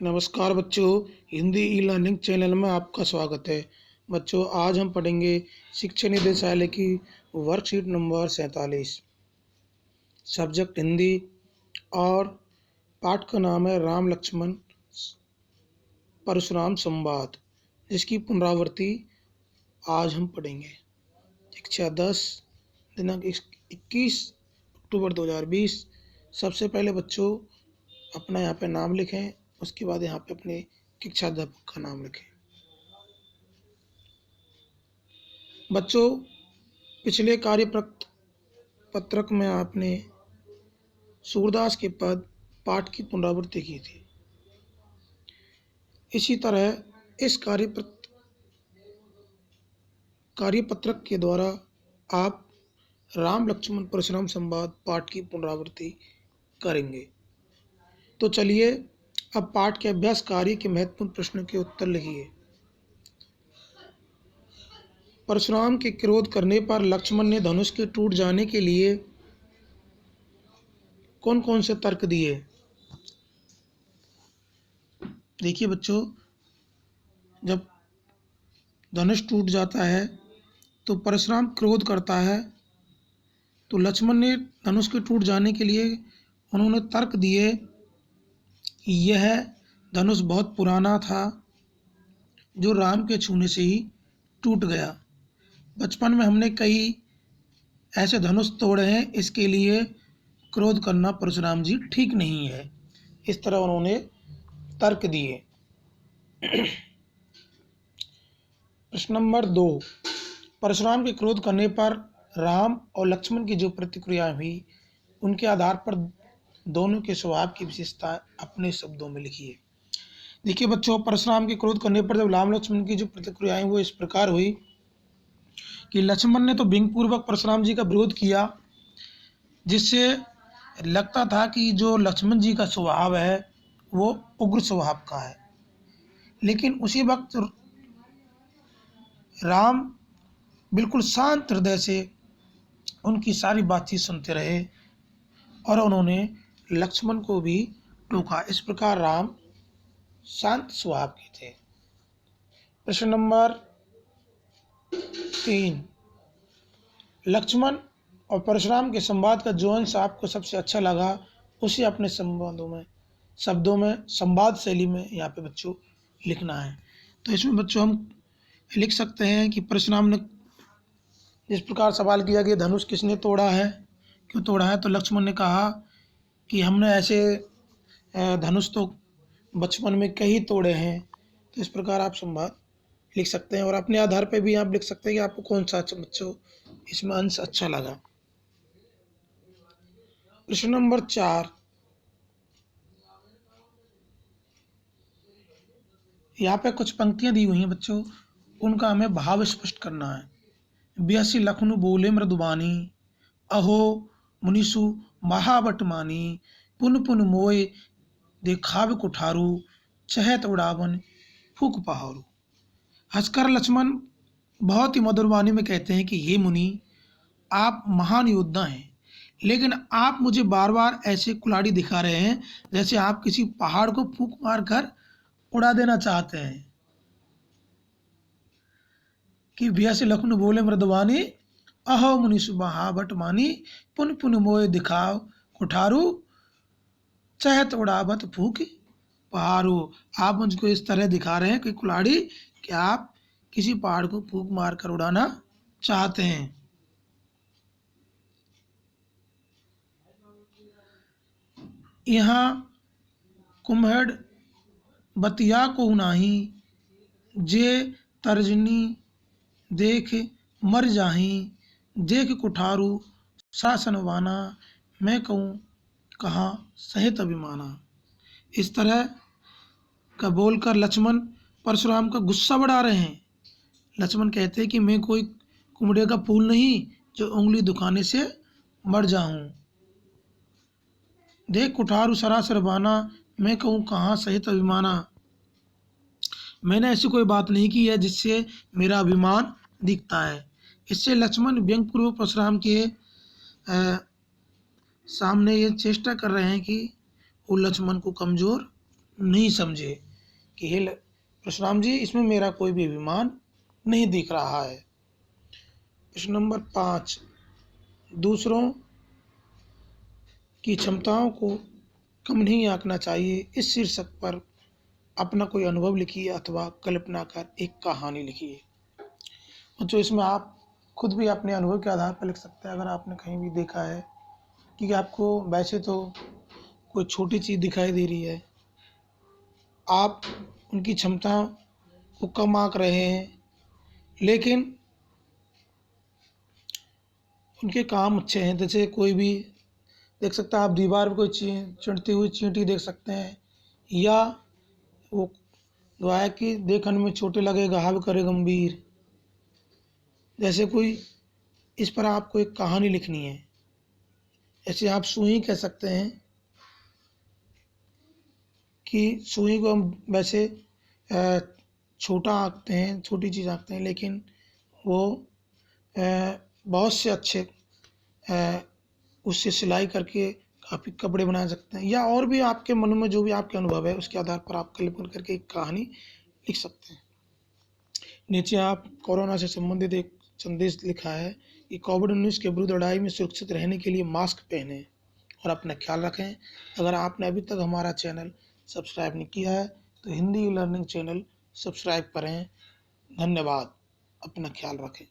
नमस्कार बच्चों, Hindi e learning channel में आपका स्वागत है। बच्चों, आज हम पढ़ेंगे शिक्षा निदेशालय की वर्कशीट नंबर 47, सब्जेक्ट हिंदी, और पाठ का नाम है राम लक्ष्मण परशुराम संवाद, जिसकी पुनरावृत्ति आज हम पढ़ेंगे। कक्षा 10 दिनांक 21 अक्टूबर 2020। सबसे पहले बच्चों अपना यहाँ पे नाम लिखें, उसके बाद यहाँ पे अपने कक्षा अध्यापक का नाम लिखें। बच्चों, पिछले कार्य पत्रक में आपने सूरदास के पद पाठ की पुनरावृत्ति की थी। इसी तरह इस कार्यपत्रक के द्वारा आप राम लक्ष्मण परशुराम संवाद पाठ की पुनरावृत्ति करेंगे। तो चलिए अब पाठ के अभ्यास कार्य के महत्वपूर्ण प्रश्नों के उत्तर लिखिए। परशुराम के क्रोध करने पर लक्ष्मण ने धनुष के टूट जाने के लिए कौन कौन से तर्क दिए? देखिए बच्चों, जब धनुष टूट जाता है तो परशुराम क्रोध करता है, तो लक्ष्मण ने धनुष के टूट जाने के लिए उन्होंने तर्क दिए। यह धनुष बहुत पुराना था, जो राम के छूने से ही टूट गया। बचपन में हमने कई ऐसे धनुष तोड़े हैं, इसके लिए क्रोध करना परशुराम जी ठीक नहीं है। इस तरह उन्होंने तर्क दिए। प्रश्न नंबर 2, परशुराम के क्रोध करने पर राम और लक्ष्मण की जो प्रतिक्रिया हुई, उनके आधार पर दोनों के स्वभाव की विशेषता अपने शब्दों में लिखिए। देखिए बच्चों, परशुराम के क्रोध करने पर जब राम लक्ष्मण की जो प्रतिक्रियाएं वो इस प्रकार हुई कि लक्ष्मण ने तो व्यंग्यपूर्वक परशुराम जी का विरोध किया, जिससे लगता था कि जो लक्ष्मण जी का स्वभाव है वो उग्र स्वभाव का है। लेकिन उसी वक्त राम बिल्कुल शांत हृदय से उनकी सारी बातचीत सुनते रहे और उन्होंने लक्ष्मण को भी टोका। इस प्रकार राम शांत स्वभाव के थे। प्रश्न नंबर 3, लक्ष्मण और परशुराम के संवाद का जो अंश आपको सबसे अच्छा लगा, उसे अपने शब्दों में संवाद शैली में यहाँ पे बच्चों लिखना है। तो इसमें बच्चों हम लिख सकते हैं कि परशुराम ने जिस प्रकार सवाल किया कि धनुष किसने तोड़ा है, क्यों तोड़ा है, तो लक्ष्मण ने कहा कि हमने ऐसे धनुष तो बचपन में कई तोड़े हैं। तो इस प्रकार आप संवाद लिख सकते हैं और अपने आधार पर भी आप लिख सकते हैं कि आपको कौन सा बच्चों इसमें अंश अच्छा लगा। प्रश्न नंबर 4, यहाँ पे कुछ पंक्तियां दी हुई हैं बच्चों, उनका हमें भाव स्पष्ट करना है। ब्यासी लखनु बोले मृदुबानी, अहो मुनिसु महाबट मानी, पुन पुन मोय देखाव कुठारू, चहत उड़ावन फूक पहाड़ू। हंसकर लक्ष्मण बहुत ही मधुर वाणी में कहते हैं कि हे मुनि, आप महान योद्धा हैं, लेकिन आप मुझे बार बार ऐसे कुल्हाड़ी दिखा रहे हैं जैसे आप किसी पहाड़ को फूंक मार कर उड़ा देना चाहते हैं। कि भैया से लखनऊ बोले मृदवानी, अहो मुनि सुबहा बट मानी, पुन पुन मोय दिखाओ कुठारू, चहत उड़ावत फूक पहाड़ू। आप मुझको इस तरह दिखा रहे हैं कि कुल्हाड़ी कि आप किसी पहाड़ को फूंक मार कर उड़ाना चाहते हैं। यहाँ कुम्हड़ बतिया को नाही, जे तर्जनी देख मर जाही, देख कुठारू शासनवाना, मैं कहूँ कहाँ सहित अभिमाना। इस तरह का बोलकर लक्ष्मण परशुराम का गुस्सा बढ़ा रहे हैं। लक्ष्मण कहते हैं कि मैं कोई कुमड़े का फूल नहीं जो उंगली दुखाने से मर जाऊं। देख कुठारू सरासर बाना, मैं कहूँ कहाँ सहित अभिमाना। मैंने ऐसी कोई बात नहीं की है जिससे मेरा अभिमान दिखता है। इससे लक्ष्मण व्यंग्यपूर्वक परशुराम के सामने ये चेष्टा कर रहे हैं कि वो लक्ष्मण को कमज़ोर नहीं समझे कि हे परशुराम जी, इसमें मेरा कोई भी अभिमान नहीं दिख रहा है। प्रश्न नंबर 5, दूसरों की क्षमताओं को कम नहीं आंकना चाहिए, इस शीर्षक पर अपना कोई अनुभव लिखिए अथवा कल्पना कर एक कहानी लिखिए। बच्चों, इसमें आप खुद भी अपने अनुभव के आधार पर लिख सकते हैं। अगर आपने कहीं भी देखा है कि आपको वैसे तो कोई छोटी चीज़ दिखाई दे रही है, आप उनकी क्षमताओं को कम आंक रहे हैं, लेकिन उनके काम अच्छे हैं। जैसे कोई भी देख सकता है, आप दीवार पर कोई चढ़ती हुई चींटी देख सकते हैं, या वो गाय की देखन में छोटे लगे घाव करे गंभीर, जैसे कोई इस पर आपको एक कहानी लिखनी है। ऐसे आप सुई कह सकते हैं कि सुई को हम वैसे छोटा आंकते हैं, छोटी चीज़ आंकते हैं, लेकिन वो बहुत से अच्छे उससे सिलाई करके काफ़ी कपड़े बना सकते हैं, या और भी आपके मन में जो भी आपके अनुभव है उसके आधार पर आप कल्पना करके एक कहानी लिख सकते हैं। नीचे आप कोरोना से संबंधित एक संदेश लिखा है कि कोविड-19 के विरुद्ध लड़ाई में सुरक्षित रहने के लिए मास्क पहनें और अपना ख्याल रखें। अगर आपने अभी तक हमारा चैनल सब्सक्राइब नहीं किया है तो हिंदी लर्निंग चैनल सब्सक्राइब करें। धन्यवाद। अपना ख्याल रखें।